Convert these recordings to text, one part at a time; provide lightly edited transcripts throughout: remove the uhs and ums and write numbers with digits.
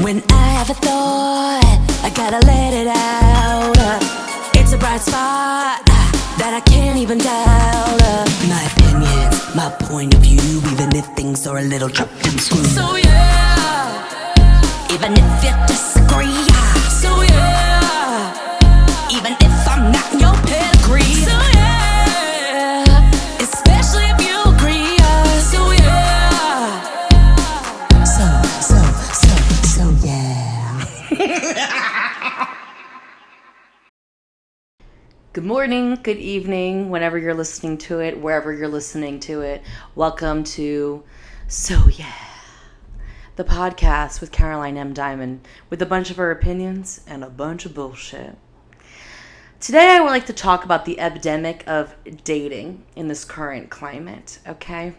When I have a thought, I gotta let it out. It's a bright spot that I can't even doubt. My opinions, my point of view, even if things are a little chopped and screwed. So yeah, even if you disagree. So yeah, even if I'm not in your pedigree. So yeah, especially if you agree. So yeah, so yeah. Good morning, good evening, whenever you're listening to it, wherever you're listening to it. Welcome to So Yeah, the podcast with Caroline M. Diamond, with a bunch of her opinions and a bunch of bullshit. Today I would like to talk about the epidemic of dating in this current climate, okay?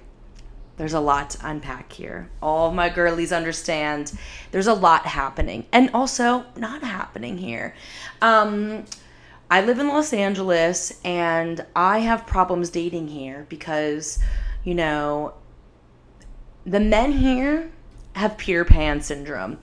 There's a lot to unpack here. All of my girlies understand there's a lot happening and also not happening here. I live in Los Angeles and I have problems dating here because, you know, the men here have Peter Pan syndrome.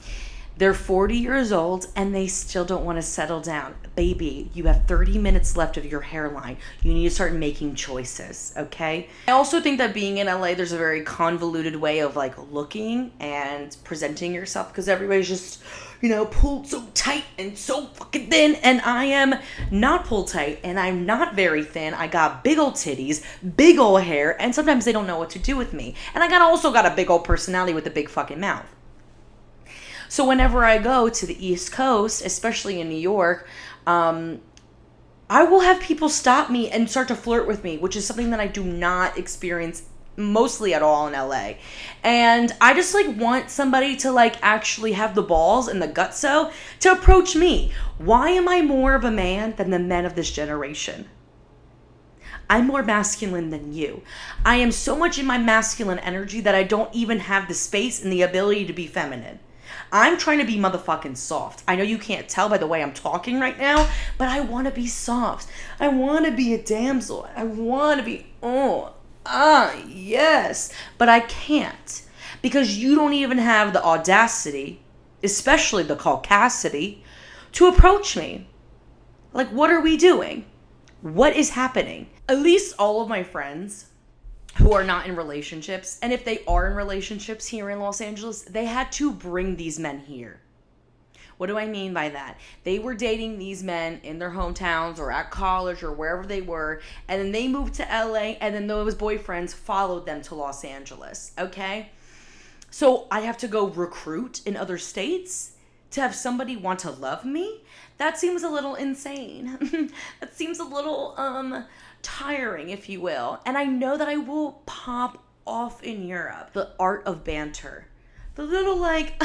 They're 40 years old and they still don't want to settle down. Baby, you have 30 minutes left of your hairline. You need to start making choices, okay? I also think that being in LA, there's a very convoluted way of like looking and presenting yourself because everybody's just, you know, pulled so tight and so fucking thin. And I am not pulled tight and I'm not very thin. I got big old titties, big old hair, and sometimes they don't know what to do with me. And I also got a big old personality with a big fucking mouth. So whenever I go to the East Coast, especially in New York, I will have people stop me and start to flirt with me, which is something that I do not experience mostly at all in LA. And I just like want somebody to like actually have the balls and the gutso to approach me. Why am I more of a man than the men of this generation? I'm more masculine than you. I am so much in my masculine energy that I don't even have the space and the ability to be feminine. I'm trying to be motherfucking soft. I know you can't tell by the way I'm talking right now, but I want to be soft. I want to be a damsel. I want to be, yes. But I can't because you don't even have the audacity, especially the caucasity, to approach me. Like, what are we doing? What is happening? At least all of my friends who are not in relationships, and if they are in relationships here in Los Angeles, they had to bring these men here. What do I mean by that? They were dating these men in their hometowns or at college or wherever they were, and then they moved to LA, and then those boyfriends followed them to Los Angeles, okay? So I have to go recruit in other states to have somebody want to love me? That seems a little insane. That seems a little, tiring, if you will. And I know that I will pop off in Europe. The art of banter. The little like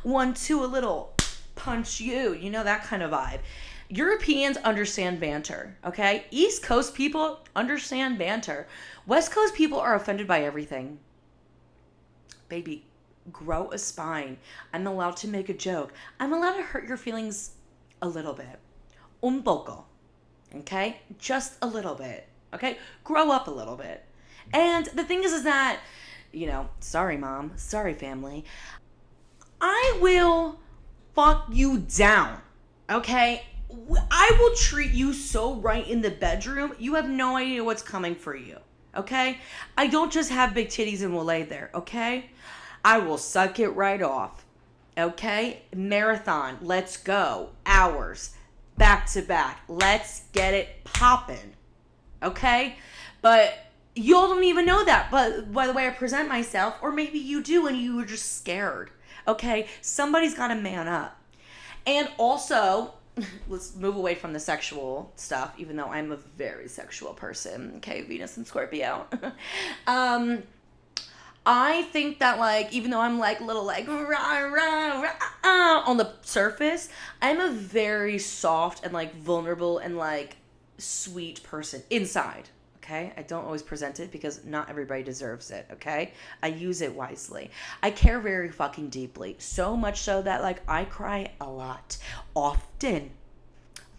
1-2, a little punch you know, that kind of vibe. Europeans understand banter, okay? East Coast people understand banter. West Coast people are offended by everything. Baby, grow a spine. I'm allowed to make a joke. I'm allowed to hurt your feelings a little bit. Un poco. Okay? Just a little bit. Okay? Grow up a little bit. And the thing is that, you know, sorry mom, sorry family, I will fuck you down. Okay? I will treat you so right in the bedroom, you have no idea what's coming for you. Okay? I don't just have big titties and will lay there. Okay? I will suck it right off. Okay? Marathon. Let's go. Hours. Back to back. Let's get it poppin'. Okay? But y'all don't even know that. But by the way I present myself, or maybe you do and you were just scared. Okay? Somebody's got to man up. And also, let's move away from the sexual stuff, even though I'm a very sexual person. Okay? Venus and Scorpio. I think that, like, even though I'm, like, a little, like, rah, rah, rah, on the surface, I'm a very soft and, like, vulnerable and, like, sweet person inside, okay? I don't always present it because not everybody deserves it, okay? I use it wisely. I care very fucking deeply, so much so that, like, I cry a lot, often.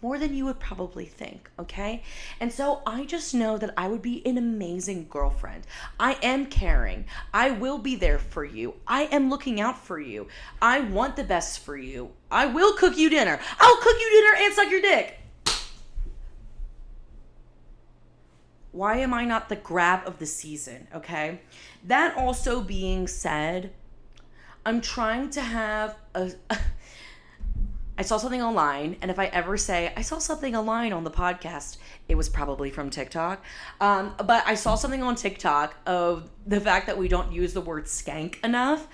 more than you would probably think, okay? And so I just know that I would be an amazing girlfriend. I am caring. I will be there for you. I am looking out for you. I want the best for you. I will cook you dinner. I'll cook you dinner and suck your dick. Why am I not the grab of the season, okay? That also being said, I'm trying to have I saw something online, and if I ever say, I saw something online on the podcast, it was probably from TikTok. But I saw something on TikTok of the fact that we don't use the word skank enough.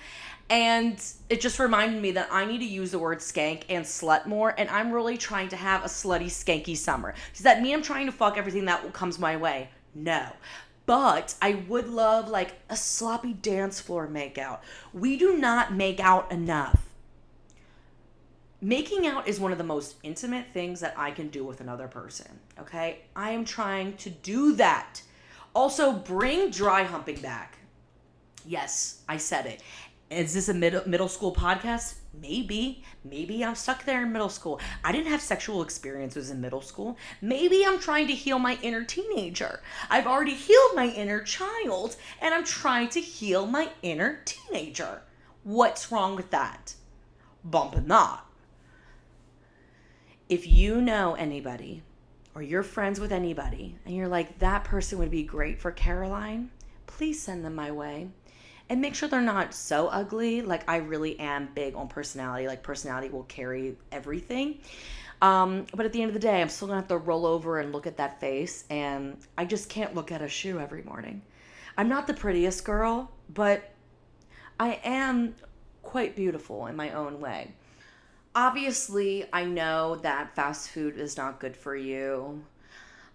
And it just reminded me that I need to use the word skank and slut more. And I'm really trying to have a slutty, skanky summer. Does that mean I'm trying to fuck everything that comes my way? No. But I would love like a sloppy dance floor makeout. We do not make out enough. Making out is one of the most intimate things that I can do with another person, okay? I am trying to do that. Also, bring dry humping back. Yes, I said it. Is this a middle school podcast? Maybe. Maybe I'm stuck there in middle school. I didn't have sexual experiences in middle school. Maybe I'm trying to heal my inner teenager. I've already healed my inner child, and I'm trying to heal my inner teenager. What's wrong with that? Bumping that. If you know anybody or you're friends with anybody and you're like, that person would be great for Caroline, please send them my way. And make sure they're not so ugly. Like, I really am big on personality. Like, personality will carry everything. But at the end of the day, I'm still going to have to roll over and look at that face. And I just can't look at a shoe every morning. I'm not the prettiest girl, but I am quite beautiful in my own way. Obviously, I know that fast food is not good for you,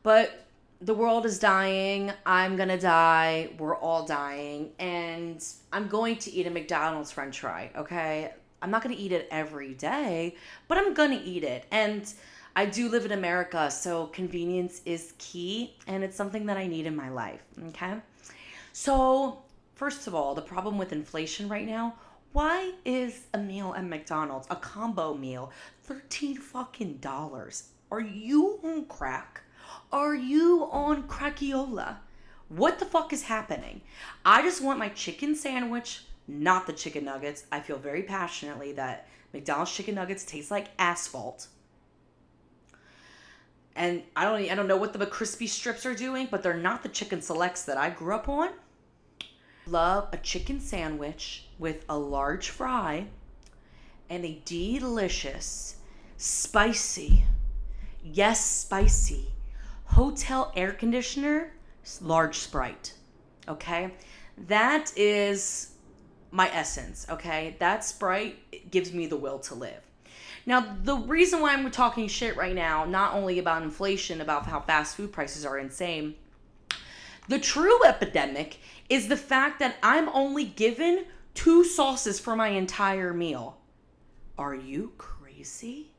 but the world is dying. I'm gonna die. We're all dying. And I'm going to eat a McDonald's french fry, okay? I'm not gonna eat it every day, but I'm gonna eat it. And I do live in America, so convenience is key, and it's something that I need in my life, okay? So, first of all, the problem with inflation right now, why is a meal at McDonald's, a combo meal, $13 fucking dollars? Are you on crack? Are you on crackiola? What the fuck is happening? I just want my chicken sandwich, not the chicken nuggets. I feel very passionately that McDonald's chicken nuggets taste like asphalt. And I don't know what the crispy strips are doing, but they're not the chicken selects that I grew up on. Love a chicken sandwich with a large fry and a delicious, spicy, yes, spicy, hotel air conditioner, large Sprite, okay? That is my essence, okay? That Sprite gives me the will to live. Now, the reason why I'm talking shit right now, not only about inflation, about how fast food prices are insane, the true epidemic is the fact that I'm only given 2 sauces for my entire meal. Are you crazy?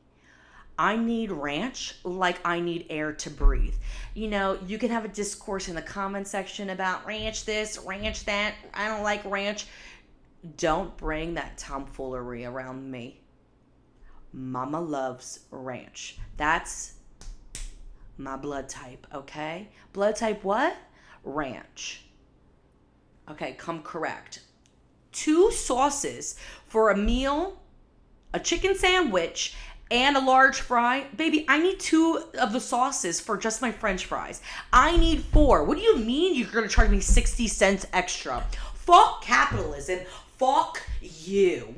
I need ranch like I need air to breathe. You know, you can have a discourse in the comment section about ranch this, ranch that. I don't like ranch. Don't bring that tomfoolery around me. Mama loves ranch. That's my blood type, okay? Blood type what? Ranch. Okay, come correct. 2 sauces for a meal, a chicken sandwich, and a large fry. Baby, I need 2 of the sauces for just my french fries. I need 4. What do you mean you're going to charge me 60 cents extra? Fuck capitalism. Fuck you.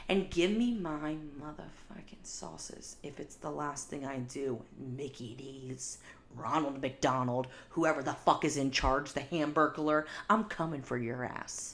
And give me my motherfucking sauces if it's the last thing I do. Mickey D's, Ronald McDonald, whoever the fuck is in charge, the Hamburglar, I'm coming for your ass.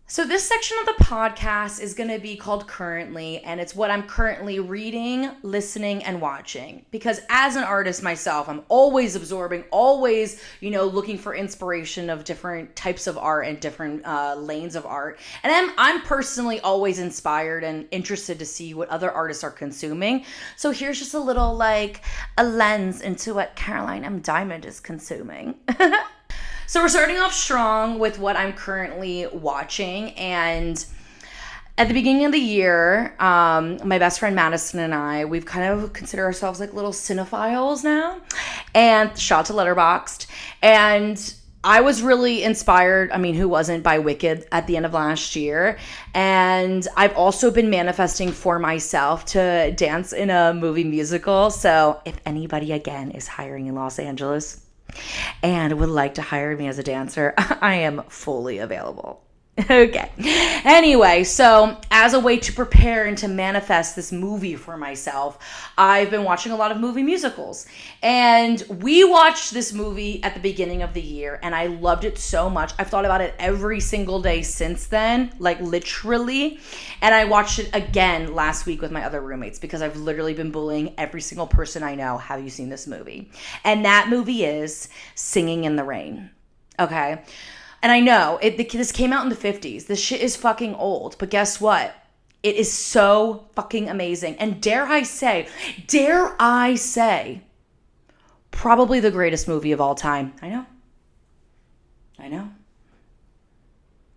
So this section of the podcast is going to be called Currently, and it's what I'm currently reading, listening, and watching. Because as an artist myself, I'm always absorbing, always, looking for inspiration of different types of art and different lanes of art. And I'm personally always inspired and interested to see what other artists are consuming. So here's just a little, a lens into what Caroline M. Diamond is consuming. So we're starting off strong with what I'm currently watching, and At the beginning of the year, my best friend Madison and I, we've kind of considered ourselves like little cinephiles now. And shout out to Letterboxd. And I was really inspired, I mean, who wasn't, by Wicked at the end of last year. And I've also been manifesting for myself to dance in a movie musical. So if anybody, again, is hiring in Los Angeles and would like to hire me as a dancer, I am fully available. Okay. Anyway, so as a way to prepare and to manifest this movie for myself, I've been watching a lot of movie musicals. And we watched this movie at the beginning of the year, and I loved it so much. I've thought about it every single day since then, like literally. And I watched it again last week with my other roommates because I've literally been bullying every single person I know. Have you seen this movie? And that movie is Singing in the Rain. Okay. And I know, this came out in the 50s. This shit is fucking old. But guess what? It is so fucking amazing. And dare I say, probably the greatest movie of all time. I know.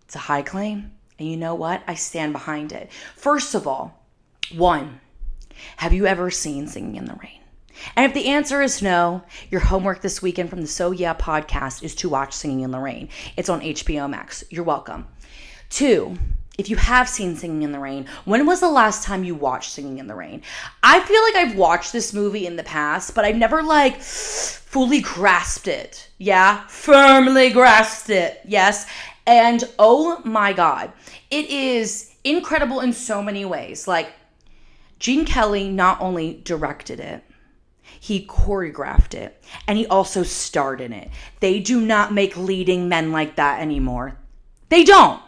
It's a high claim. And you know what? I stand behind it. First of all, one, have you ever seen Singing in the Rain? And if the answer is no, your homework this weekend from the So Yeah podcast is to watch Singing in the Rain. It's on HBO Max. You're welcome. Two, if you have seen Singing in the Rain, when was the last time you watched Singing in the Rain? I feel like I've watched this movie in the past, but I've never fully grasped it. Yeah, firmly grasped it. Yes. And oh my God, it is incredible in so many ways. Like, Gene Kelly not only directed it, he choreographed it, and he also starred in it. They do not make leading men like that anymore. They don't.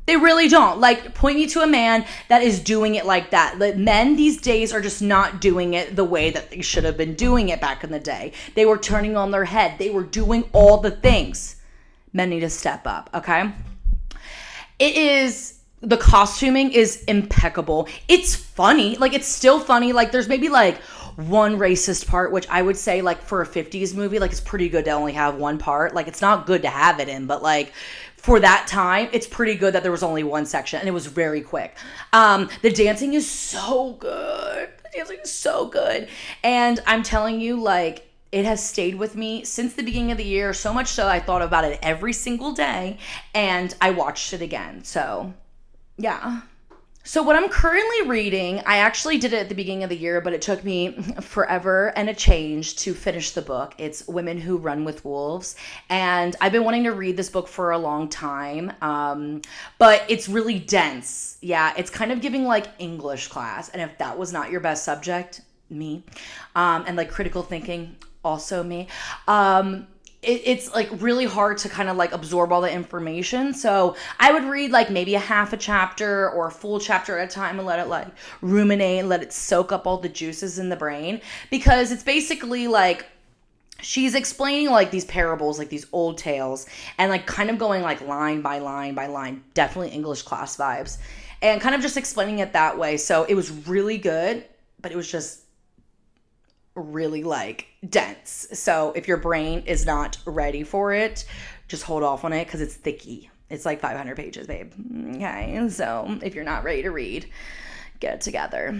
They really don't. Like, point me to a man that is doing it like that. Like, men these days are just not doing it the way that they should have been doing it back in the day. They were turning on their head. They were doing all the things. Men need to step up, okay? The costuming is impeccable. It's funny. Like, it's still funny. Like, there's maybe one racist part, which I would say, for a 50s movie, it's pretty good to only have one part. Like, it's not good to have it in, but for that time, it's pretty good that there was only one section, and it was very quick. The dancing is so good. And I'm telling you, it has stayed with me since the beginning of the year, so much so I thought about it every single day, and I watched it again. So, yeah. So what I'm currently reading, I actually did it at the beginning of the year, but it took me forever and a change to finish the book. It's Women Who Run with Wolves. And I've been wanting to read this book for a long time, but it's really dense. Yeah, it's kind of giving English class. And if that was not your best subject, me. And critical thinking, also me. It's really hard to kind of absorb all the information. So I would read maybe a half a chapter or a full chapter at a time and let it ruminate, let it soak up all the juices in the brain, because it's basically she's explaining these parables, these old tales, and kind of going line by line by line, definitely English class vibes, and kind of just explaining it that way. So it was really good, but it was just really dense. So if your brain is not ready for it, just hold off on it, because it's thicky. It's 500 pages, babe. Okay, so if you're not ready to read, get it together.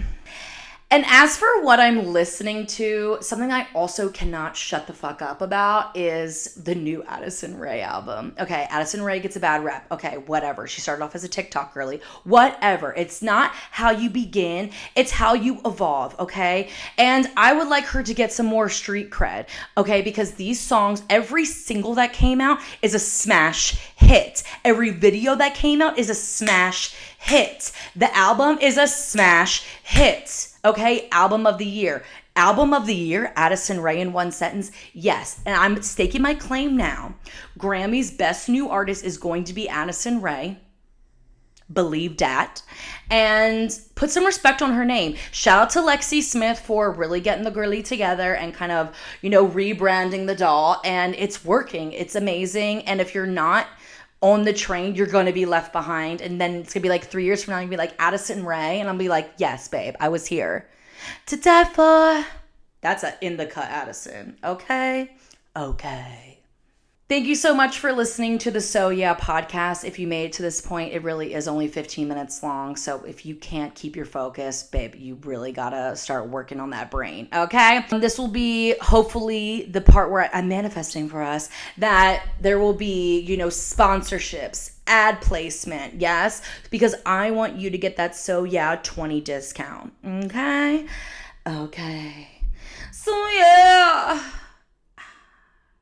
And as for what I'm listening to, something I also cannot shut the fuck up about is the new Addison Rae album. Okay, Addison Rae gets a bad rep. Okay, whatever. She started off as a TikTok girly. Whatever. It's not how you begin. It's how you evolve, okay? And I would like her to get some more street cred, okay? Because these songs, every single that came out is a smash hit. Every video that came out is a smash hit. The album is a smash hit. Okay, album of the year. Album of the year, Addison Rae in one sentence. Yes, and I'm staking my claim now. Grammy's best new artist is going to be Addison Rae. Believe that. And put some respect on her name. Shout out to Lexi Smith for really getting the girly together and kind of, rebranding the doll. And it's working. It's amazing. And if you're not on the train, you're going to be left behind. And then it's going to be 3 years from now, you'll be Addison Rae. And I'll be yes, babe, I was here. To die for. That's in the cut, Addison. Okay. Thank you so much for listening to the So Yeah podcast. If you made it to this point, it really is only 15 minutes long. So if you can't keep your focus, babe, you really gotta start working on that brain, okay? This will be hopefully the part where I'm manifesting for us that there will be, sponsorships, ad placement, yes? Because I want you to get that So Yeah 20 discount, okay? Okay. So